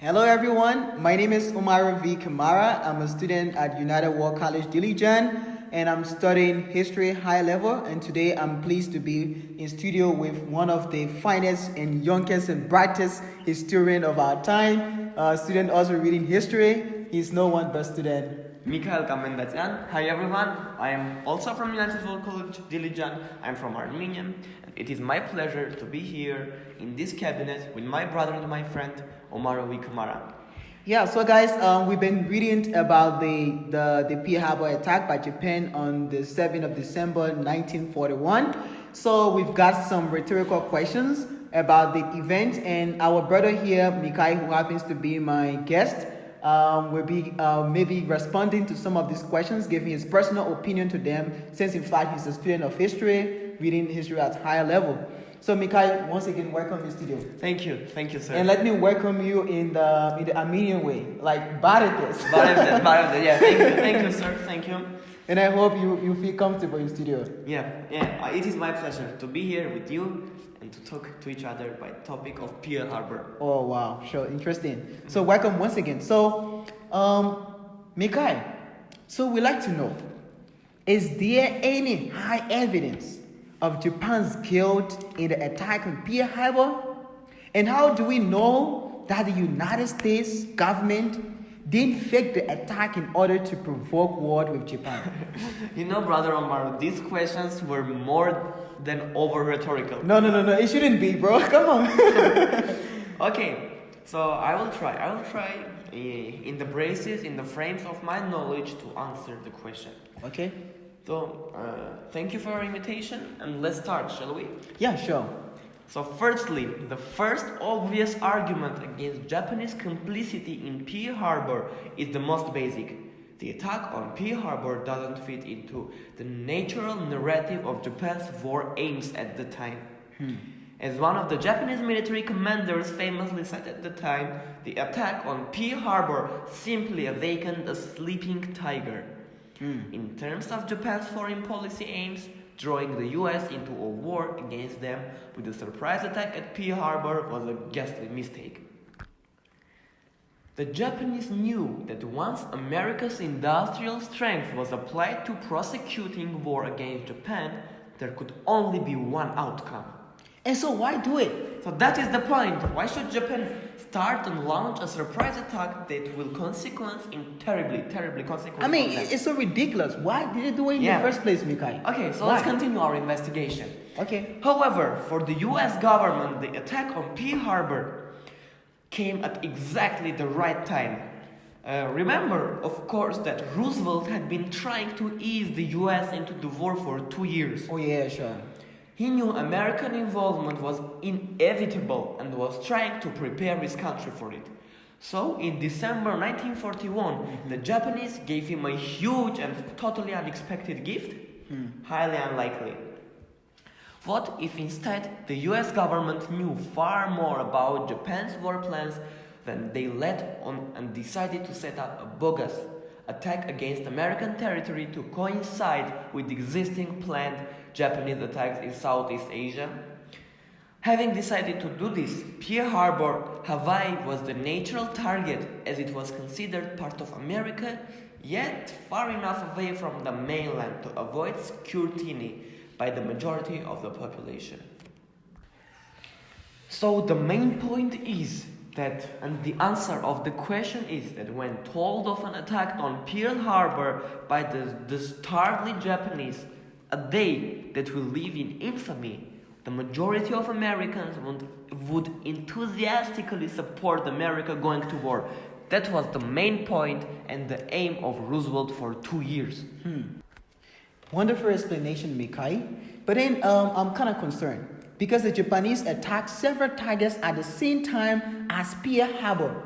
Hello everyone, my name is Oumaru V. Kamara. I'm a student at United World College Dilijan and I'm studying history high level, and today I'm pleased to be in studio with one of the finest and youngest and brightest historian of our time, a student also reading history. He's no one but student Mikayel. Hi everyone, I am also from United World College Dilijan. I'm from Armenia, and it is my pleasure to be here in this cabinet with my brother and my friend Oumaru V. Kamara. Yeah, so guys, we've been reading about the Pearl Harbor attack by Japan on the 7th of December 1941. So we've got some rhetorical questions about the event, and our brother here, Mikayel, who happens to be my guest, will be maybe responding to some of these questions, giving his personal opinion to them, since in fact he's a student of history, reading history at higher level. So Mikayel, once again, welcome to the studio. Thank you, sir. And let me welcome you in the Armenian way, like Barakas. Barakas, yeah. Thank you, sir. Thank you. And I hope you feel comfortable in studio. Yeah. It is my pleasure to be here with you and to talk to each other by topic of Pearl Harbor. Oh wow, sure, interesting. So welcome once again. So, Mikayel, so we'd like to know, is there any high evidence of Japan's guilt in the attack on Pearl Harbor? And how do we know that the United States government didn't fake the attack in order to provoke war with Japan? You know, Brother Oumaru, these questions were more than over rhetorical. No, it shouldn't be, bro. Come on. Okay, so I will try in the braces, in the frames of my knowledge to answer the question. Okay. So, thank you for your invitation, and let's start, shall we? Yeah, sure. So firstly, the first obvious argument against Japanese complicity in Pearl Harbor is the most basic. The attack on Pearl Harbor doesn't fit into the natural narrative of Japan's war aims at the time. As one of the Japanese military commanders famously said at the time, the attack on Pearl Harbor simply awakened a sleeping tiger. In terms of Japan's foreign policy aims, drawing the US into a war against them with a surprise attack at Pearl Harbor was a ghastly mistake. The Japanese knew that once America's industrial strength was applied to prosecuting war against Japan, there could only be one outcome. And so why do it? So that is the point. Why should Japan start and launch a surprise attack that will terribly consequence? I mean, it's so ridiculous. Why did they do it in the first place, Mikayel? Okay, so let's continue our investigation. Okay. However, for the US government, the attack on Pearl Harbor came at exactly the right time. Remember, of course, that Roosevelt had been trying to ease the US into the war for 2 years. Oh yeah, sure. He knew American involvement was inevitable and was trying to prepare his country for it. So, in December 1941, the Japanese gave him a huge and totally unexpected gift? Highly unlikely. What if instead the US government knew far more about Japan's war plans than they let on and decided to set up a bogus attack against American territory to coincide with existing planned Japanese attacks in Southeast Asia? Having decided to do this, Pearl Harbor, Hawaii was the natural target as it was considered part of America, yet far enough away from the mainland to avoid scrutiny by the majority of the population. So the main point is that, and the answer of the question is that when told of an attack on Pearl Harbor by the starving Japanese, a day that will live in infamy, the majority of Americans would enthusiastically support America going to war. That was the main point and the aim of Roosevelt for 2 years. Wonderful explanation, Mikayel. But then I'm kind of concerned because the Japanese attacked several targets at the same time as Pearl Harbor.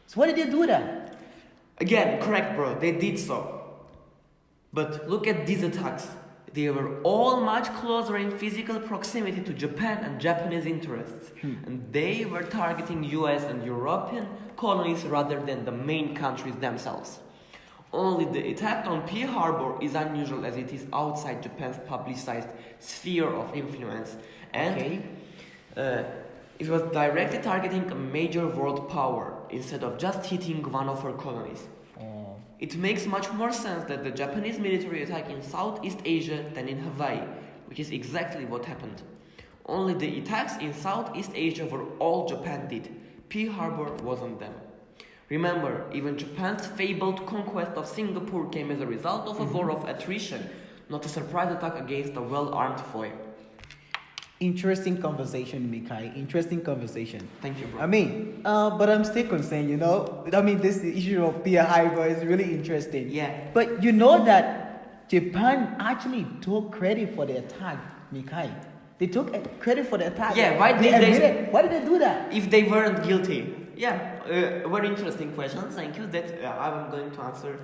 So why did they do that? Again, correct, bro. They did so. But look at these attacks. They were all much closer in physical proximity to Japan and Japanese interests. And they were targeting US and European colonies rather than the main countries themselves. Only the attack on Pearl Harbor is unusual as it is outside Japan's publicized sphere of influence. And It was directly targeting a major world power instead of just hitting one of her colonies. Oh. It makes much more sense that the Japanese military attack in Southeast Asia than in Hawaii, which is exactly what happened. Only the attacks in Southeast Asia were all Japan did. Pearl Harbor wasn't them. Remember, even Japan's fabled conquest of Singapore came as a result of a war of attrition, not a surprise attack against a well-armed foe. Interesting conversation, Mikayel. Interesting conversation. Thank you, bro. I mean, but I'm still concerned, you know. I mean, this issue of Pearl Harbor is really interesting. Yeah. But you know that Japan actually took credit for the attack, Mikayel. They took credit for the attack. Yeah, why did Why did they do that? If they weren't guilty. Yeah, very interesting question. Thank you. That I'm going to answer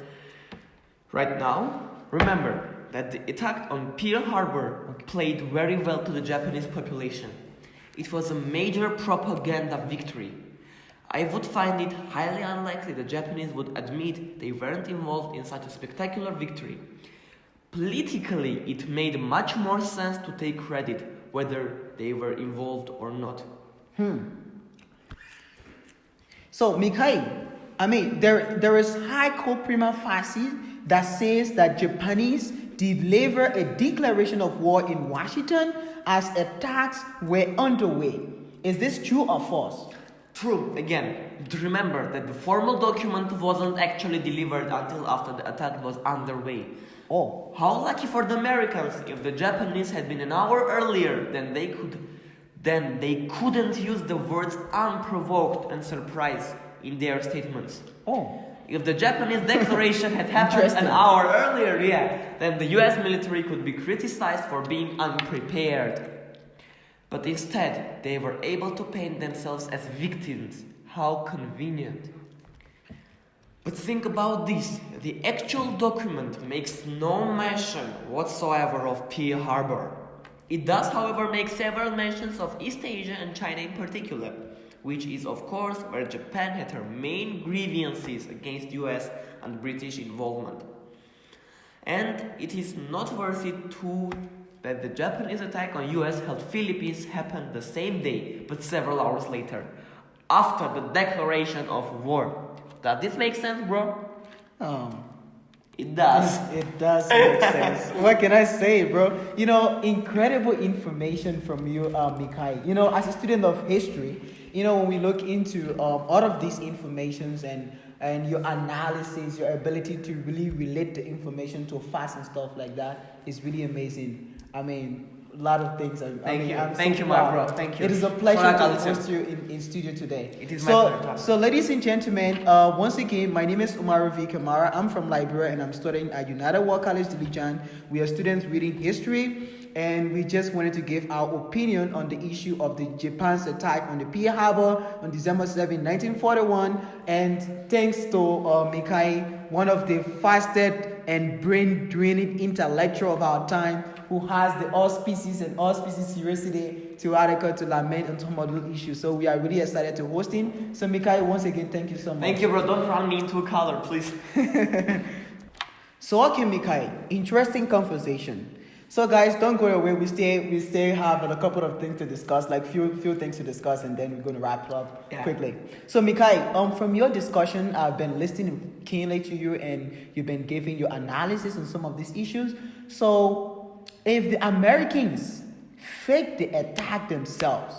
right now. Remember that the attack on Pearl Harbor played very well to the Japanese population. It was a major propaganda victory. I would find it highly unlikely the Japanese would admit they weren't involved in such a spectacular victory. Politically, it made much more sense to take credit, whether they were involved or not. So, Mikayel, I mean, there is high court prima facie that says that Japanese delivered a declaration of war in Washington as attacks were underway. Is this true or false? True. Again, remember that the formal document wasn't actually delivered until after the attack was underway. Oh. How lucky for the Americans! If the Japanese had been an hour earlier, then they couldn't use the words unprovoked and surprise in their statements. Oh. If the Japanese declaration had happened an hour earlier, then the US military could be criticized for being unprepared. But instead, they were able to paint themselves as victims. How convenient. But think about this. The actual document makes no mention whatsoever of Pearl Harbor. It does, however, make several mentions of East Asia and China in particular, which is of course where Japan had her main grievances against US and British involvement. And it is noteworthy too that the Japanese attack on US-held Philippines happened the same day, but several hours later, after the declaration of war. Does this make sense, bro? It does. It does make sense. What can I say, bro? You know, incredible information from you, Mikayel. You know, as a student of history, you know, when we look into all of these informations and your analysis, your ability to really relate the information to facts and stuff like that is really amazing. I mean, a lot of things. Thank you, my bro. Thank you. It is a pleasure to host you in studio today. It is my pleasure. So, ladies and gentlemen, once again, my name is Oumaru V. Kamara. I'm from Liberia and I'm studying at United World College, Dilijan. We are students reading history, and we just wanted to give our opinion on the issue of the Japan's attack on the Pearl Harbor on December 7, 1941. And thanks to Mikayel, one of the fastest and brain-draining intellectual of our time, who has the all species seriously to article to lament on some other issues. So we are really excited to host him. So Mikayel, once again, thank you so much. Thank you, bro. Don't run me into a color, please. So okay, Mikayel, interesting conversation. So guys, don't go away. We still have a couple of things to discuss, like few things to discuss, and then we're going to wrap up quickly. So Mikayel, from your discussion, I've been listening keenly to you, and you've been giving your analysis on some of these issues. So if the Americans faked the attack themselves,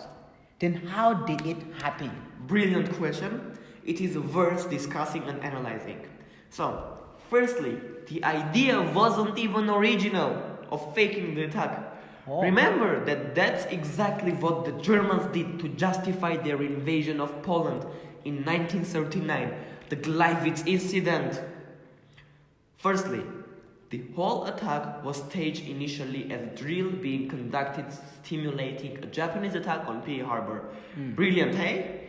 then how did it happen? Brilliant question. It is worth discussing and analyzing. So, firstly, the idea wasn't even original of faking the attack. Remember that that's exactly what the Germans did to justify their invasion of Poland in 1939, the Gleiwitz incident. Firstly, the whole attack was staged initially as a drill being conducted stimulating a Japanese attack on Pearl Harbor. Brilliant, hey?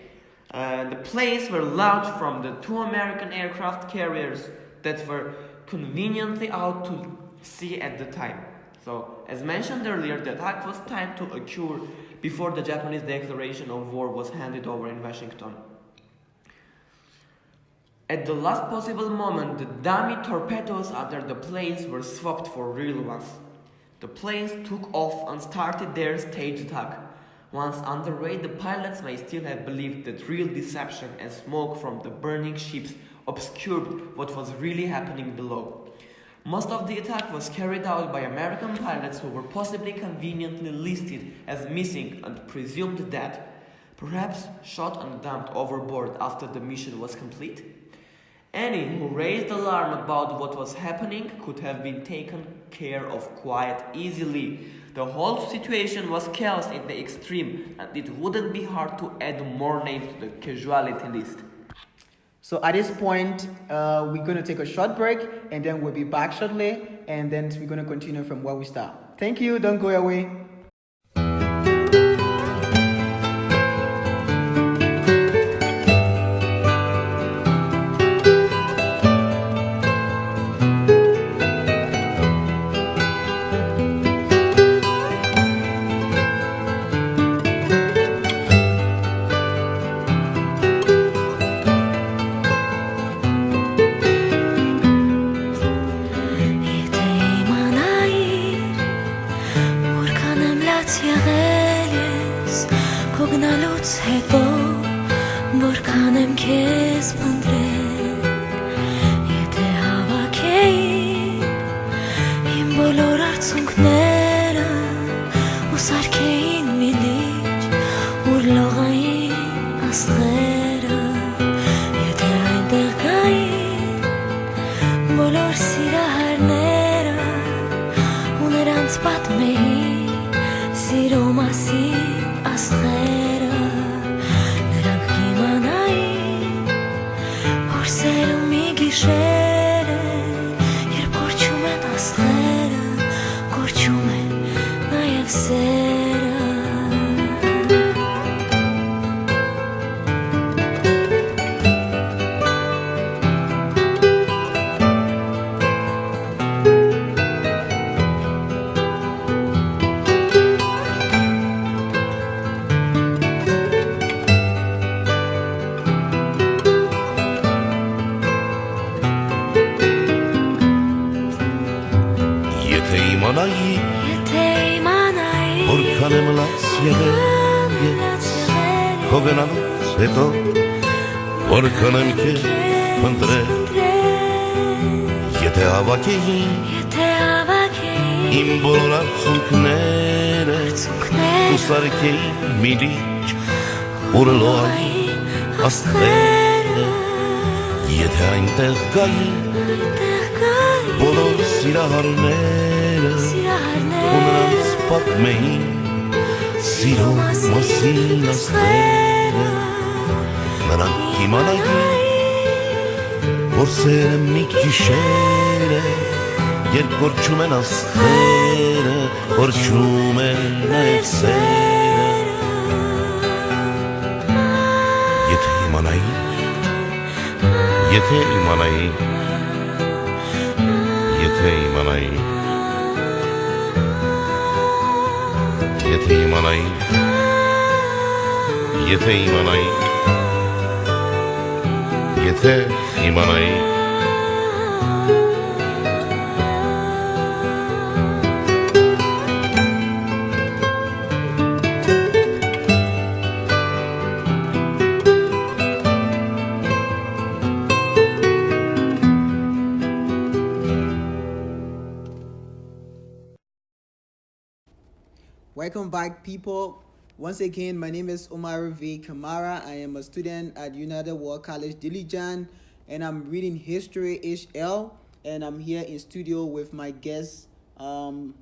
The planes were launched from the two American aircraft carriers that were conveniently out to sea at the time. So, as mentioned earlier, the attack was timed to occur before the Japanese declaration of war was handed over in Washington. At the last possible moment, the dummy torpedoes under the planes were swapped for real ones. The planes took off and started their staged attack. Once underway, the pilots may still have believed that real deception and smoke from the burning ships obscured what was really happening below. Most of the attack was carried out by American pilots who were possibly conveniently listed as missing and presumed dead, perhaps shot and dumped overboard after the mission was complete. Any who raised alarm about what was happening could have been taken care of quite easily. The whole situation was chaos in the extreme, and it wouldn't be hard to add more names to the casualty list. So at this point, we're going to take a short break, and then we'll be back shortly, and then we're going to continue from where we start. Thank you. Don't go away. Welcome back, people. Once again, my name is Oumaru Kamara. I am a student at United World College Dilijan, and I'm reading History HL. And I'm here in studio with my guest, Mikayel.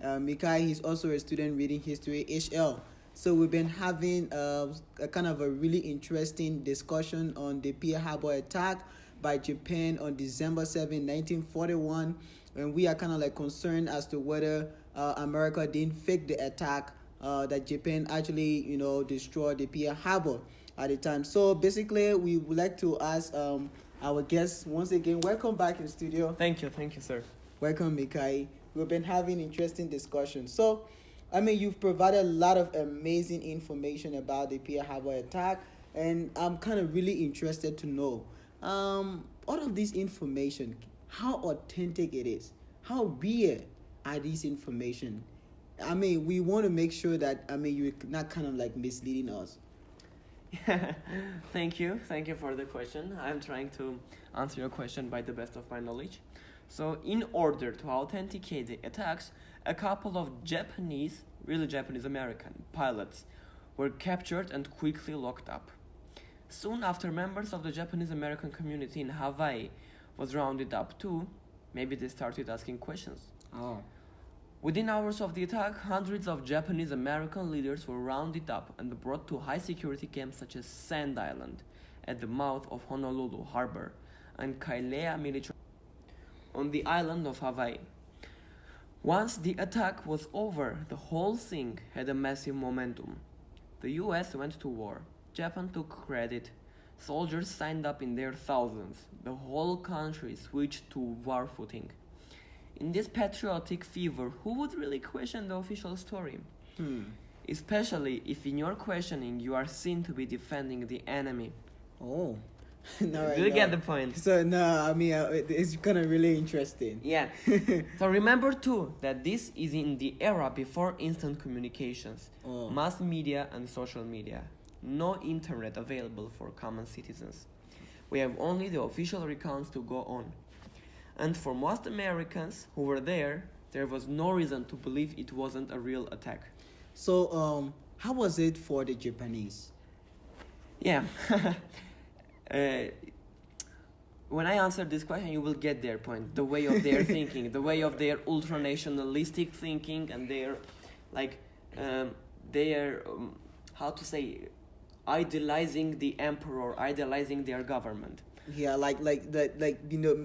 Mikayel. He's also a student reading History HL. So we've been having a kind of a really interesting discussion on the Pearl Harbor attack by Japan on December 7, 1941. And we are kind of like concerned as to whether America didn't fake the attack, that Japan actually, destroyed the Pearl Harbor at the time. So basically, we would like to ask our guests once again, welcome back in studio. Thank you, sir. Welcome, Mikayel. We've been having interesting discussions. So, you've provided a lot of amazing information about the Pearl Harbor attack, and I'm kind of really interested to know all of this information, how authentic it is, how real are these information, I mean, we want to make sure that, I mean, you're not kind of like misleading us. Thank you for the question. I'm trying to answer your question by the best of my knowledge. So, in order to authenticate the attacks, a couple of Japanese, really Japanese American pilots were captured and quickly locked up. Soon after, members of the Japanese American community in Hawaii was rounded up too. Maybe they started asking questions. Oh. Within hours of the attack, hundreds of Japanese American leaders were rounded up and brought to high security camps such as Sand Island at the mouth of Honolulu Harbor and Kailea military on the island of Hawaii. Once the attack was over, the whole thing had a massive momentum. The US went to war. Japan took credit. Soldiers signed up in their thousands. The whole country switched to war footing. In this patriotic fever, who would really question the official story? Especially if in your questioning you are seen to be defending the enemy. Oh. No, Do you get the point? So, no, I mean, it's kind of really interesting. Yeah. So remember too that this is in the era before instant communications, mass media and social media. No internet available for common citizens. We have only the official recounts to go on. And for most Americans who were there was no reason to believe it wasn't a real attack. So, how was it for the Japanese? Yeah. When I answer this question, you will get their point. The way of their thinking, the way of their ultra-nationalistic thinking, and their, like, how to say, idolizing the emperor, idolizing their government. Yeah, like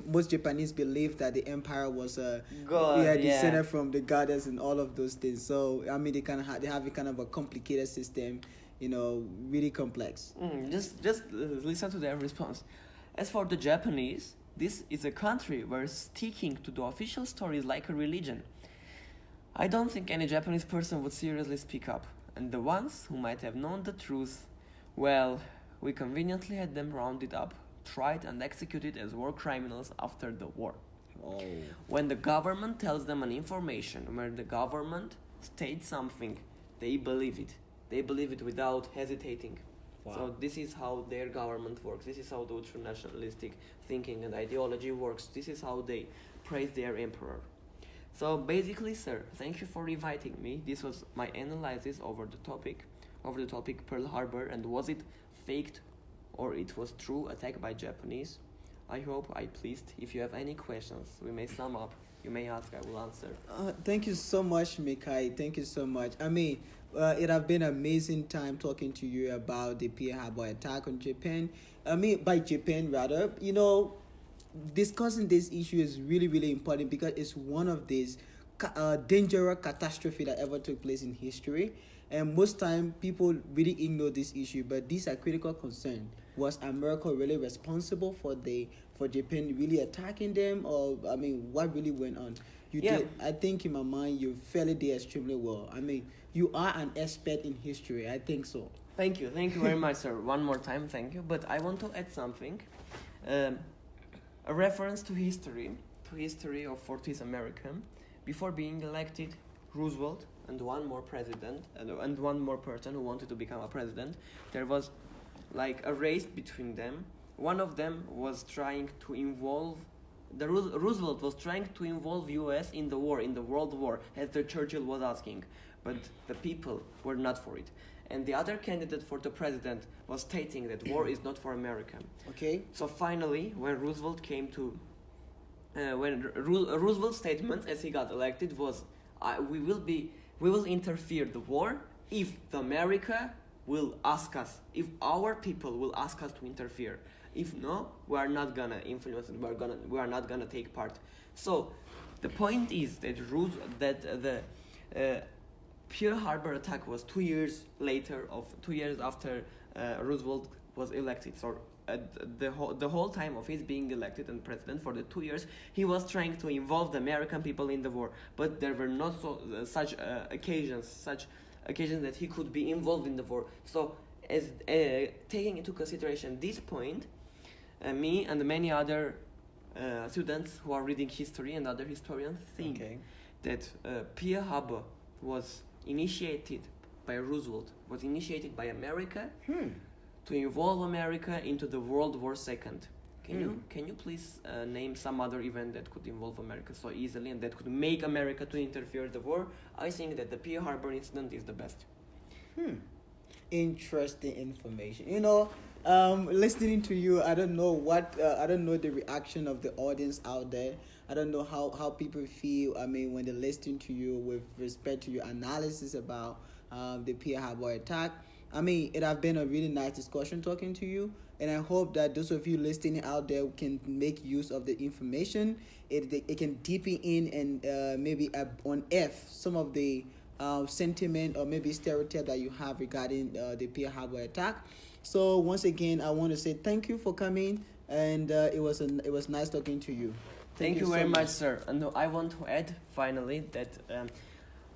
most Japanese believe that the empire was God, descended from the goddess and all of those things. So I mean, they have a kind of a complicated system, really complex. Just listen to their response. As for the Japanese, this is a country where sticking to the official story is like a religion. I don't think any Japanese person would seriously speak up, and the ones who might have known the truth, well, we conveniently had them rounded up, tried and executed as war criminals after the war. Oh. When the government tells them an information, when the government states something, they believe it. They believe it without hesitating. Wow. So this is how their government works. This is how the ultranationalistic thinking and ideology works. This is how they praise their emperor. So basically, sir, thank you for inviting me. This was my analysis over the topic Pearl Harbor, and was it faked or it was true attack by Japanese. I hope I pleased. If you have any questions, we may sum up. You may ask, I will answer. Thank you so much, Mikayel. Thank you so much. I mean, it has been an amazing time talking to you about the Pearl Harbor attack on Japan. By Japan rather. Discussing this issue is really, really important because it's one of these dangerous catastrophe that ever took place in history. And most time people really ignore this issue, but these are critical concerns. Was America really responsible for Japan really attacking them, or what really went on? I think in my mind you fairly did extremely well. You are an expert in history. I think so. Thank you very much, sir. One more time, thank you. But I want to add something, a reference to history of 40s America. Before being elected, Roosevelt and one more president and one more person who wanted to become a president, there was like a race between them. One of them was trying to involve Roosevelt was trying to involve US in the World War, as the Churchill was asking, but the people were not for it. And the other candidate for the president was stating that war is not for America. Okay. So finally, when Roosevelt Roosevelt's statement as he got elected was, we will interfere the war if America will ask us, if our people will ask us to interfere. If no, we are not gonna influence it. We are not gonna take part. So the point is that the Pearl Harbor attack was 2 years after Roosevelt was elected. So the whole time of his being elected and president, for the 2 years, he was trying to involve the American people in the war. But there were not such occasions that he could be involved in the war. So as taking into consideration this point, me and many other students who are reading history and other historians think that Pearl Harbor was initiated by Roosevelt, was initiated by America Hmm. to involve America into the World War II. Hmm. Can you please name some other event that could involve America so easily and that could make America to interfere in the war? I think that the Pearl Harbor incident is the best. Interesting information. Listening to you, I don't know I don't know the reaction of the audience out there. I don't know how people feel. I mean, when they're listening to you with respect to your analysis about the Pearl Harbor attack. I mean, it has been a really nice discussion talking to you, and I hope that those of you listening out there can make use of the information. It can deepen in and maybe unearth some of the sentiment or maybe stereotype that you have regarding the Pearl Harbor attack. So once again, I want to say thank you for coming, and it was nice talking to you. Thank you very much, sir. And I want to add finally that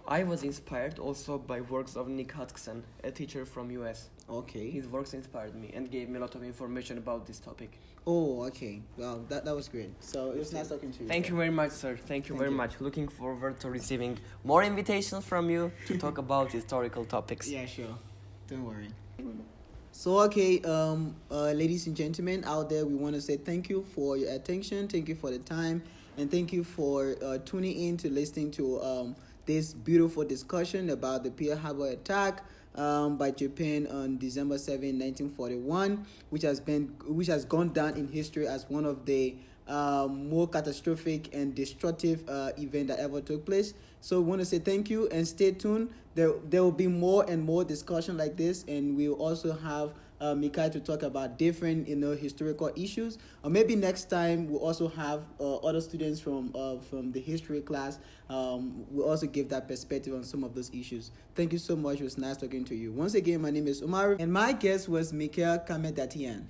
I was inspired also by works of Nick Hudson, a teacher from US. Okay. His works inspired me and gave me a lot of information about this topic. Oh, okay. Well, that was great. So it was nice talking to you. Thank you very much, sir. Thank you Thank very you. much. Looking forward to receiving more invitations from you to talk about historical topics. Yeah, sure. Don't worry. So okay, ladies and gentlemen out there, we want to say thank you for your attention, thank you for the time, and thank you for tuning in to listening to this beautiful discussion about the Pearl Harbor attack by Japan on December 7, 1941, which has gone down in history as one of the more catastrophic and destructive event that ever took place. So we want to say thank you and stay tuned. There will be more and more discussion like this, and we'll also have Mikayel to talk about different historical issues. Or maybe next time we'll also have other students from the history class. We'll also give that perspective on some of those issues. Thank you so much. It was nice talking to you. Once again, my name is Oumaru, and my guest was Mikayel Dilijan.